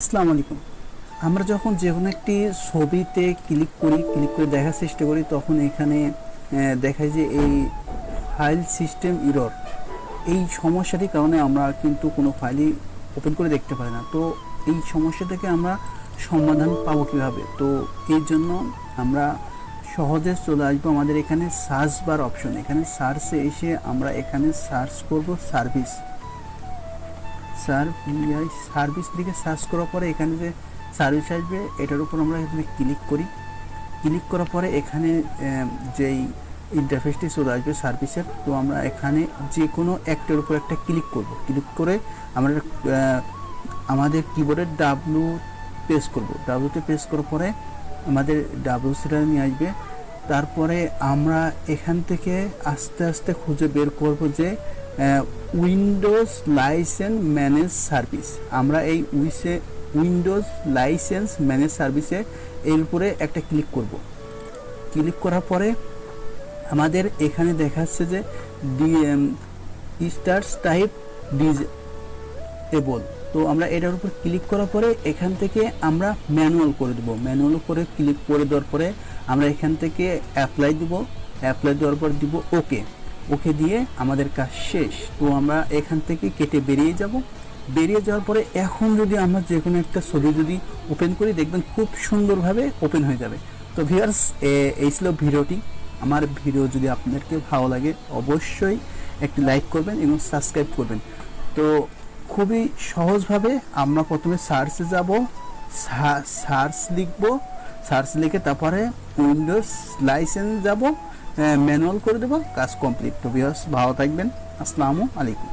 আসসালামু আলাইকুম। আমরা যখন যে কোনো একটি ছবিতে ক্লিক করে দেখার চেষ্টা করি তখন এখানে দেখায় যে এই ফাইল সিস্টেম ইরর, এই সমস্যাটির কারণে আমরা কিন্তু কোনো ফাইলই ওপেন করে দেখতে পারি না। তো এই সমস্যা থেকে আমরা সমাধান পাবো কীভাবে? তো এই জন্য আমরা সহজে চলে আসবো আমাদের এখানে সার্চ বার অপশন। এখানে সার্চে এসে আমরা এখানে সার্চ করব সার্ভিস। সার্ভিস লিখে সার্চ করার পরে এখানে যে সার্ভিস আসবে এটার উপর আমরা এখানে ক্লিক করি। ক্লিক করার পরে এখানে যেই ইন্টারফেসটি চলে আসবে সার্ভিসের, তো আমরা এখানে যে কোনো একটার উপর একটা ক্লিক করব। ক্লিক করে আমরা আমাদের কিবোর্ডের ডাব্লু প্রেস করব। ডাব্লুতে প্রেস করার পরে আমাদের ডাব্লু সেটা নিয়ে আসবে। তারপরে আমরা এখান থেকে আস্তে আস্তে খুঁজে বের করব যে উইন্ডোজ লাইসেন্স ম্যানেজ সার্ভিস। আমরা এই উইন্ডোজ লাইসেন্স ম্যানেজ সার্ভিসে এর উপরে একটা ক্লিক করব। ক্লিক করার পরে আমাদের এখানে দেখাচ্ছে যে স্টার্স টাইপ ডিসেবল। তো আমরা এটার উপর ক্লিক করার পরে এখান থেকে আমরা ম্যানুয়াল করে দেবো। ম্যানুয়াল করে ক্লিক করে দেওয়ার পরে আমরা এখান থেকে অ্যাপ্লাই দেব। অ্যাপ্লাই দেওয়ার পর দিব ওকে। ওকে দিয়ে আমাদের কাজ শেষ। তো আমরা এখান থেকে কেটে বেরিয়ে যাব। বেরিয়ে যাওয়ার পরে এখন যদি আমরা যে কোনো একটা ছবি যদি ওপেন করি দেখবেন খুব সুন্দরভাবে ওপেন হয়ে যাবে। তো ভিউয়ার্স, এই ছিল ভিডিওটি। আমার ভিডিও যদি আপনাদেরকে ভালো লাগে অবশ্যই একটি লাইক করবেন এবং সাবস্ক্রাইব করবেন। তো খুবই সহজভাবে আমরা প্রথমে সার্চে যাব, সার্চ লিখব, সার্চ লিখে তারপরে উইন্ডোজ লাইসেন্স যাব, ম্যানুয়াল করে দেবো, কাজ কমপ্লিট। তো ভিউয়ার্স ভালো থাকবেন। আসসালামু আলাইকুম।